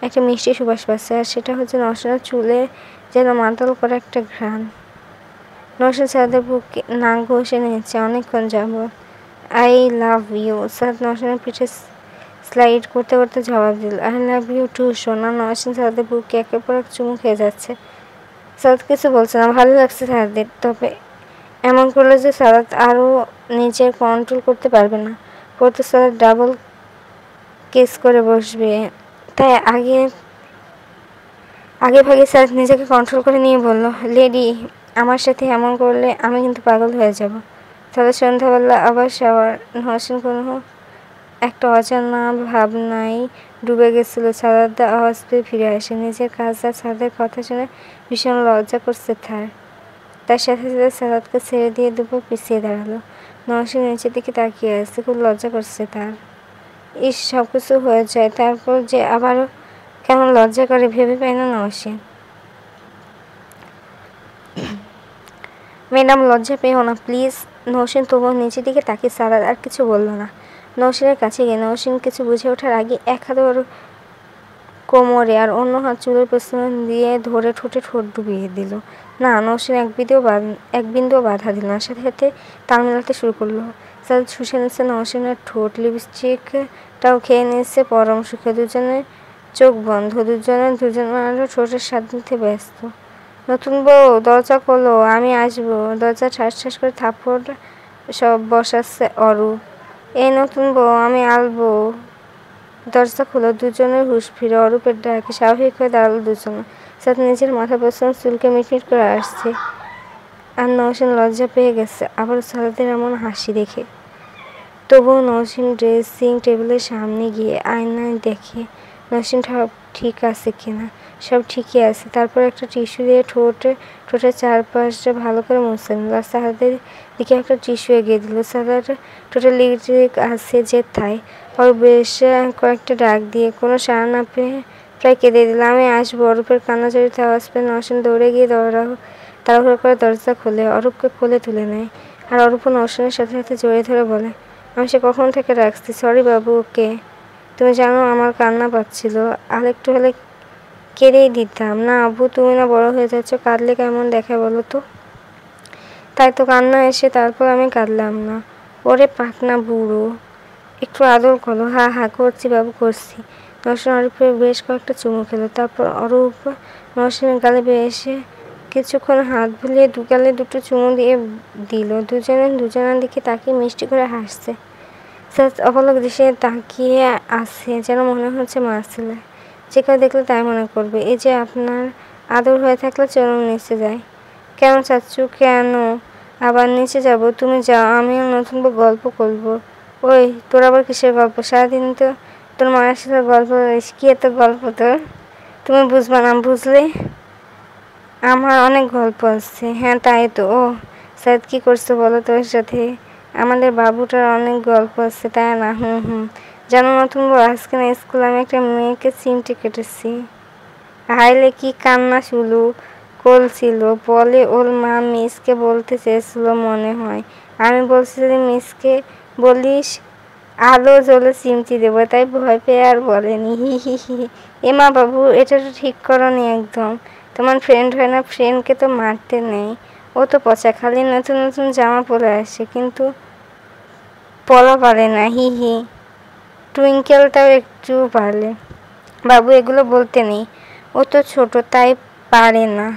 একটা মিষ্টি সুবাস পাচ্ছে, আর সেটা হচ্ছে নওশীনের চুলে যেন মাতাল করা একটা ঘ্রাণ। নওশীন সাদাতের বুকে নাক ঘষে নিয়েছে অনেকক্ষণ যাবৎ। I love you. সাদাত নওশীনের পিঠে স্লাইড করতে করতে জবাব দিল, আই লাভ ইউ টু সোনা। নওশিন সারাদের বুকে একের পর এক চুমু খেয়ে যাচ্ছে। সারাদ কিছু বলছে না, ভালো লাগছে সারাদের, তবে এমন করলে যে সারাদ আরও নিজের কন্ট্রোল করতে পারবে না, করতে সারাদ ডাবল কেস করে বসবে। তাই আগে ভাগে সারাদ নিজেকে কন্ট্রোল করে নিয়ে বলল, লেডি, আমার সাথে এমন করলে আমি কিন্তু পাগল হয়ে যাব। তাহলে সন্ধ্যাবেলা আবার শাওয়ার। নওশিন কোনো একটা অজানা ভাবনায় ডুবে গেছিল। সারাদা আওয়াজ পেয়ে ফিরে আসে। নিজের কাজ আর সারাদের কথা শুনে ভীষণ লজ্জা করছে তার সাথে সাথে সারাদকে ছেড়ে দিয়ে দুপুর পিছিয়ে দাঁড়ালো। নওশিন নিচের দিকে তাকিয়ে আসছে, খুব লজ্জা করছে তার। সব কিছু হয়ে যায়, তারপর যে আবারও কেমন লজ্জা করে ভেবে পায় না নওশিন। ম্যাডাম, লজ্জা পেও না প্লিজ। নওশিন তবুও নিচের দিকে তাকিয়ে সারাদ আর কিছু বলল না। নওশিনের কাছে গিয়ে নওশিন কিছু বুঝে ওঠার আগে এক হাতে ওর কোমরে আর অন্য হাত চুলের পেছনে দিয়ে ধরে ঠোঁটে ঠোঁট ডুবিয়ে দিল। না, নওশিন এক বিন্দুও বাধা দিল না, সাথে সাথে তাল মেলাতে শুরু করলো। সারাদ শুষে নিচ্ছে নওশিনের ঠোঁট, লিপস্টিকটাও খেয়ে নিচ্ছে পরম সুখে। দুজনে চোখ বন্ধ, দুজনের ঠোঁটের স্বাদ নিতে ব্যস্ত। নতুন বউ, দরজা খোলো, আমি আসবো। দরজা ঠাস ঠাস করে থাপ্পড় সব বসাচ্ছে অরূপ। এই নতুন বউ, আমি আলবো। দরজা খোলো। দুজনের হুঁশ ফিরে অরূপের ডাকে স্বাভাবিক হয়ে দাঁড়ালো দুজনে। সাথে নিজের মাথা পেছন চুলকে মিটমিট করে আসছে। আর নওশিন লজ্জা পেয়ে গেছে আবার সারাদের এমন হাসি দেখে। তবুও নওশিন ড্রেসিং টেবিলের সামনে গিয়ে আয়নায় দেখে নওশিন ঠিক আছে কিনা। সব ঠিকই আছে। তারপর একটা টিস্যু দিয়ে ঠোঁটের চারপাশটা ভালো করে মুছে নিল। সারাদের দিকে একটা টিস্যু এগিয়ে দিল। সারার ঠোঁটে লিপস্টিক আছে যে তাই। ওর বেশ কয়েকটা ডাক দিয়ে কোনো সাড়া না পেয়ে প্রায় কেঁদে দিল। আমি আসবো। অরূপের কান্নাজড়িত আওয়াজ পেয়ে নওশিন দৌড়ে গিয়ে তাড়াহুড়ো করে দরজা খুলে অরূপকে কোলে তুলে নেয়। আর অরূপও নওশিনের সাথে সাথে জড়িয়ে ধরে বলে, আমি সে কখন থেকে রাখছি। সরি বাবু। ওকে, তুমি জানো আমার কান্না পাচ্ছিল, আর একটু হলে কেঁদেই দিতাম। না আব্বু, তুমি না বড় হয়ে যাচ্ছ, কাঁদলে কেমন দেখায় বলো তো। তাই তো কান্না এসে তারপর আমি কাঁদলাম না। ওরে পাকনা বুড়ো, একটু আদর করো। হা হা করছি বাবু, করছি। নওশিন অরূপের বেশ কয়েকটা চুমু খেলো। তারপর অরূপ নওশিনের গালে এসে কিছুক্ষণ হাত বুলিয়ে গালে দুটো চুমু দিয়ে দিল। দুজনের দিকে তাকিয়ে মিষ্টি করে হাসছে। সাজ অপলক দৃশ্যে তাকিয়ে আছে, যেন মনে হচ্ছে মারছিলে। যে কেউ দেখলে তাই মনে করবে। এই যে আপনার আদর হয়ে থাকলে চলুন নিচে যাই। কেন চাচ্ছু, কেন আবার নিচে যাব? তুমি যাও, আমিও নতুন গল্প করবো। ওই, তোর আবার কিসের গল্প? সারাদিন তো তোর মায়ের সাথে গল্প করিস। কি এত গল্প তোর? তুমি বুঝবা না, বুঝলে আমার অনেক গল্প আছে। হ্যাঁ তাই তো। ও সাদ, কি করছো বলো তোর সাথে? আমাদের বাবুটার অনেক গল্প আছে, তাই না? হুম। জানো নতুন বউ, আজকে না স্কুলে আমি একটা মেয়েকে চিমটি কেটেছি। হাইলে কি কান্না শুরু করছিল। বলে ওর মা মিসকে বলতে চেয়েছিল মনে হয়। আমি বলছি যদি মিসকে বলিস আলো জ্বলে চিমটি দেবো, তাই ভয় পেয়ে আর বলেনি। হি। এমা বাবু, এটা তো ঠিক করনি একদম। তোমার ফ্রেন্ড হয় না, ফ্রেন্ডকে তো মারতে নেই। ও তো পচা, খালি নতুন জামা পরে আসে, কিন্তু পরা পারে না। হি। টুইঙ্কেলটাও একটু পারলে। বাবু, এগুলো বলতে নেই, ও তো ছোট তাই পারে না।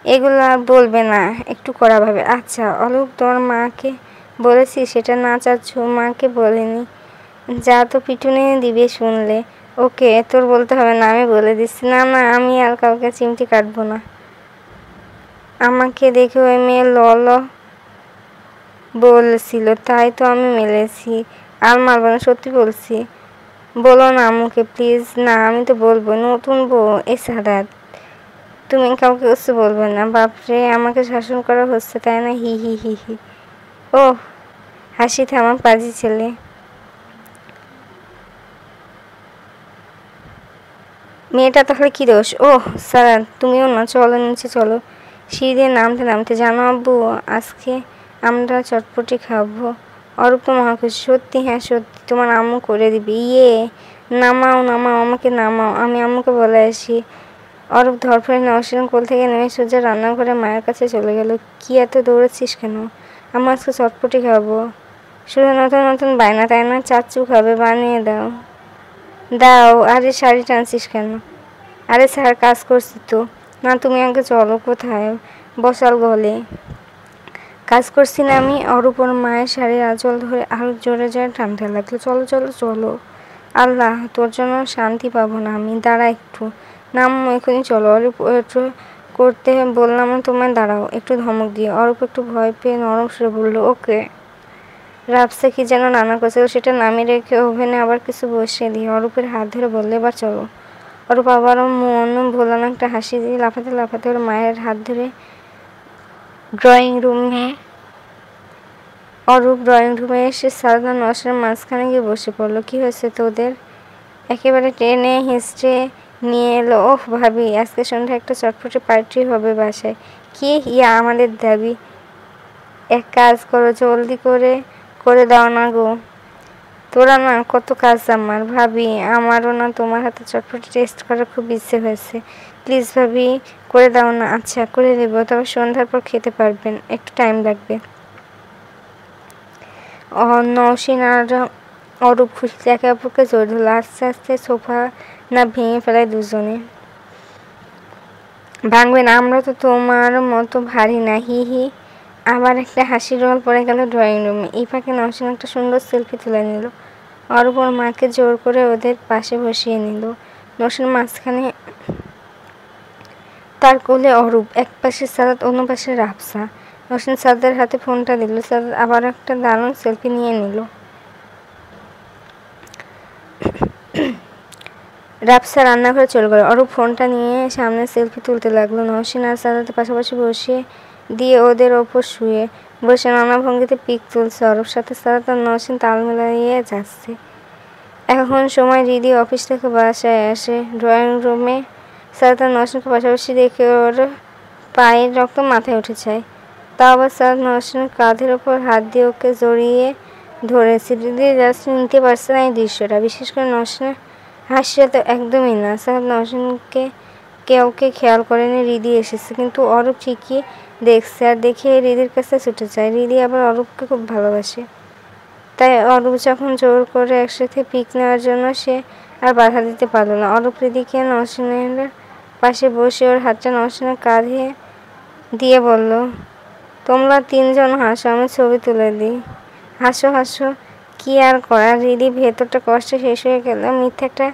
এগুলো বলবে না, একটু কড়া ভাবে। আচ্ছা অলোক, তোমার মাকে বলেছি সেটা? না চাচ্ছু, মাকে বলিনি। যা তো পিটুনি দিবে শুনলে। ওকে, তোর বলতে হবে না, আমি বলে দিচ্ছি। না, আমি আর কাউকে চিমটি কাটবো না। আমাকে দেখে ওই মেয়ে লল বলছিল, তাই তো আমি মেলেছি। আর মারবো না, সত্যি বলছি। বলো না আম্মুকে প্লিজ। না, আমি তো বলবো। নতুন বউ, এ সাদাত, তুমি কাউকে কিছু বলবে না। বাপরে, আমাকে শাসন করা হচ্ছে তাই না? হি। ও হাসি থামা, পাজি ছেলে। মেয়েটা তাহলে কি দোষ? ওহ স্যার, তুমিও না, চলো নিচে চলো। সিঁড়ি দিয়ে নামতে জানো আব্বু, আজকে আমরা চটপটি খাবো। অরূপ তো মহাখুশি। সত্যি? হ্যাঁ সত্যি, তোমার আম্মু করে দিবি। ইয়ে, নামাও আমাকে নামাও, আমি আম্মুকে বলে আসি। অরূপ ধরফরে নওশিনের কোল থেকে নেমে সোজা রান্নাঘরে মায়ের কাছে চলে গেল। কি এত দৌড়াচ্ছিস কেন? আম্মু আজকে চটপটি খাবো। শুধু নতুন নতুন বায়না, তাই না? চাচ্চু খাবে, বানিয়ে দাও। দাও। আরে শাড়ি টানছিস কেন? আরে স্যার, কাজ করছি তো। না, তুমি আগে চলো। কোথায়? বসাল গলে। কাজ করছি না আমি? অরূপ ওর মায়ের শাড়ির আঁচল ধরে আরো জোরে জোরে টানতে লাগলো। চলো চলো চলো। আল্লাহ, তোর জন্য শান্তি পাবো না আমি। দাঁড়া একটু। নাম, এখনই চলো। অরূপ করতে বললাম তোমায় দাঁড়াও। একটু ধমক দিয়ে অরূপ একটু ভয় পেয়ে নরম সুরে বলল, ওকে। রাফসা কি যেন রান্না করছিল, সেটা নামিয়ে রেখে ওভেনে আবার কিছু বসিয়ে দিয়ে অরূপের হাত ধরে বললে, এবার চলো। অরূপ আবারও মন ভোলানো একটা হাসি দিয়ে লাফাতে লাফাতে ওর মায়ের হাত ধরে ড্রয়িং রুমে এসে সারদা নশার মাঝখানে গিয়ে বসে পড়লো। কি হয়েছে তোদের? একেবারে টেনে হিঁচড়ে নিয়ে এলো। ওহ ভাবি, আজকে সন্ধ্যায় একটা চটপটে পার্টি হবে বাসায়। কি? ইয়া আমাদের দাবি। এক কাজ করো, জলদি করে দাও না গো। তোরা না, কত কাজ আমার। ভাবি, আমারও না তোমার হাতে চটপটে টেস্ট করার খুব ইচ্ছে হয়েছে। প্লিজ ভাবি, করে দাও না। আচ্ছা, করে দেবো, তবে সন্ধ্যার পর খেতে পারবেন, একটু টাইম লাগবে। নওশীন আর অরূপ খুশিতে একে অপরকে জড়িয়ে ধরল। আস্তে আস্তে সোফা না ভেঙে ফেলায় দুজনে। ভাঙবে না, আমরা তো তোমার মতো ভারী না। হি হি। আবার একটা হাসির রোল পড়ে গেল ড্রয়িং রুমে। এই ফাঁকে নওশীন একটা সুন্দর সেলফি তুলে নিল। অরূপ ওর মাকে জোর করে ওদের পাশে বসিয়ে নিল। নওশীন মাঝখানে, তার কোলে অরূপ, এক পাশে সাদাত, অন্য পাশে রাফসা। নওশীন সাদাতের হাতে ফোনটা দিল। সাদাত আবার একটা দারুণ সেলফি নিয়ে নিল। রাফসা রান্নাঘরে চলে গেল। অরূপ ফোনটা নিয়ে সামনে সেলফি তুলতে লাগলো। নওশীন আর সাদাতের পাশাপাশি বসিয়ে দিয়ে ওদের ওপর শুয়ে বসে নানা ভঙ্গিতে পিক তুলছে অরূপ। সাথে সাদাত আর নওশীন তাল মিলিয়ে যাচ্ছে। এখন সময় রিদি অফিস থেকে বাসায় আসে। ড্রয়িং রুমে সাদাত আর নওশীনকে পাশাপাশি দেখে ওর পায়ের রক্ত মাথায় উঠে যায়। তাও আবার সাদাত নওশীনের কাঁধের ওপর হাত দিয়ে ওকে জড়িয়ে ধরেছে। রিদি জাস্ট নিতে পারছে না এই দৃশ্যটা। বিশেষ করে নওশীনের হাসিটা তো একদমই না। সাদাত নওশীনকে কেউকে খেয়াল করেনি রিদি এসেছে, কিন্তু অরূপ ঠিকই দেখছে আর দেখে রিদির কাছে ছুটে যায়। রিদি আবার অরূপকে খুব ভালোবাসে, তাই অরূপ যখন জোর করে একসাথে পিক নেওয়ার জন্য, সে আর বাধা দিতে পারল না। অরূপ রিদিকে নওশীনের পাশে বসে ওর হাতটা নওশীনের কাঁধে দিয়ে বলল, তোমরা তিনজন হাসো, আমি ছবি তুলে দিই। হাসো হাসো, কি আর করার। রিদি ভেতরটা কষ্টে শেষ হয়ে গেল। মিথ্যে একটা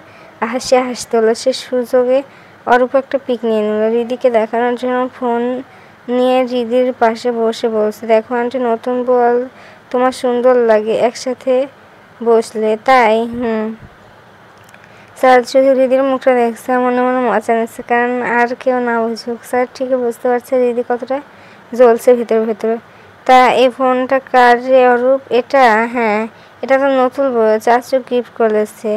হাসতে হলো। সে সুযোগে অরূপ একটা পিক নিয়ে নিল। রিদিকে দেখানোর জন্য ফোন নিয়ে রিদির পাশে বসে বলছে, দেখো আন্টি, নতুন বল তোমার সুন্দর লাগে একসাথে বসলে। তাই? স্যার শুধু রিদির মুখটা দেখছে, মনে মনে মজা নিচ্ছে, কারণ আর কেউ না বুঝুক। স্যার ঠিকই বুঝতে পারছে রিদি কতটা জ্বলছে ভেতরে। তা এই ফোনটা কার রে অরূপ? এটা? হ্যাঁ, এটা তো নতুন বউ, চাচু গিফট করেছে।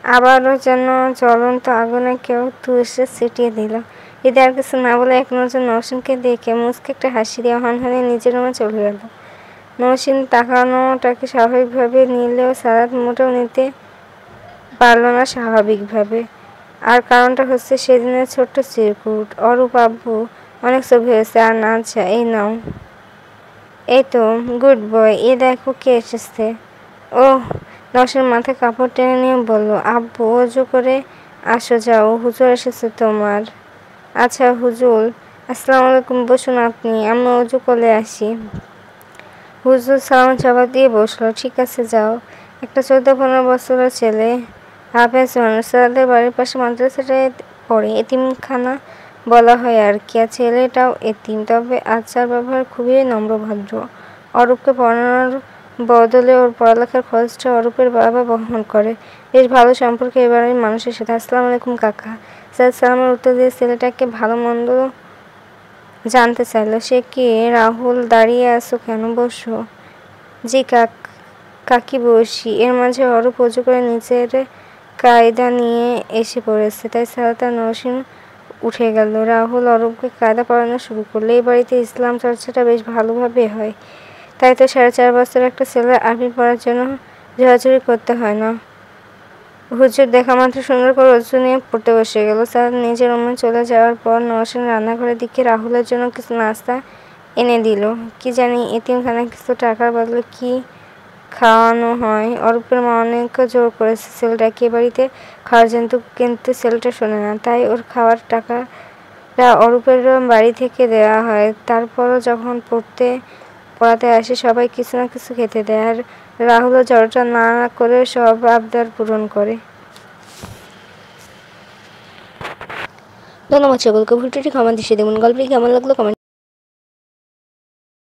আবারও যেন জ্বলন্ত আগুনে কেউ তুষে ছিটিয়ে দিল। রিদি আর কিছু না বলে এক নজর নওশীনকে দেখে মুচকে একটা হাসি দিয়ে হনহনিয়ে নিজের রুমে চলে গেল। নওশীন তাকানোটাকে স্বাভাবিকভাবে নিলেও সাদাত মোটেও নিতে পারল না স্বাভাবিকভাবে। আর কারণটা হচ্ছে সেদিনের ছোট্ট চিরকুট। অরূপ, আব্বু, অনেক ছবি হয়েছে আর না। আচ্ছা, এই নাও। এই তো, গুড বয়। এ দেখো কে এসেছে। ওহ, নওশীন মাথায় কাপড় টেনে নিয়ে বলল, আব্বু, অজু করে আসো যাও, হুজুর এসেছে তোমার। আচ্ছা হুজুর, আসসালামু আলাইকুম, বসুন আপনি, আমি অজু করে আসি। হুজুর সালাম জবাব দিয়ে বসলো। ঠিক আছে, যাও। একটা 14-15 বছরের ছেলে, হাফেজ মানুষ, তাদের বাড়ির পাশে মাদ্রাসাটায় পড়ে। এতিমখানা বলা হয় আর কি। আর ছেলেটাও এতিম, তবে আচার ব্যবহার খুবই নম্রভদ্র। অরূপকে পড়ানোর বদলে ওর পড়ালেখার খরচটা অরূপের বাবা বহন করে। বেশ ভালো সম্পর্ক এ বাড়ির মানুষের সাথে। আসসালামু আলাইকুম কাকা। স্যার সালামের উত্তর দিয়ে ছেলেটাকে ভালো মন্দ জানতে চাইলো। সে কি? রাহুল, দাঁড়িয়ে আছো কেন? বসো। জি কাকি, বসি। এর মাঝে অরূপ অজু করে নিচের কায়দা নিয়ে এসে পড়েছে, তাই সাদাত আর নওশীন উঠে গেল। রাহুল অরূপকে কায়দা পড়ানো শুরু করলো। এই বাড়িতে ইসলাম চর্চাটা বেশ ভালোভাবে হয়, তাই তো 4.5 বছরের একটা ছেলে আরবি পড়ার জন্য জোরাজুরি করতে হয় না। হুজুর দেখা মাত্র সুন্দর করে অজু নিয়ে পড়তে বসে গেল। স্যার নিজের রুমে চলে যাওয়ার পর নওশীন রান্নাঘরের দিকে রাহুলের জন্য কিছু নাস্তা এনে দিল। কি জানি এতিমখানায় কিছু টাকার বদলে কি খাওয়ানো হয়। অরূপের মা অনেক জোর করেছে ছেলেটাকে এ বাড়িতে খাওয়ার জন্য, কিন্তু ছেলেটা শোনে না। তাই ওর খাওয়ার টাকাটা অরূপের বাড়ি থেকে দেওয়া হয়। তারপরও যখন পড়াতে আসে সবাই কিছু না কিছু খেতে দেয়, আর রাহুলও জড়টা না করে সব আবদার পূরণ করে। ধন্যবাদ সকলকে। ভিডিওটি কমেন্ট দিয়ে দেখুন। গল্পটি কেমন লাগলো কমেন্ট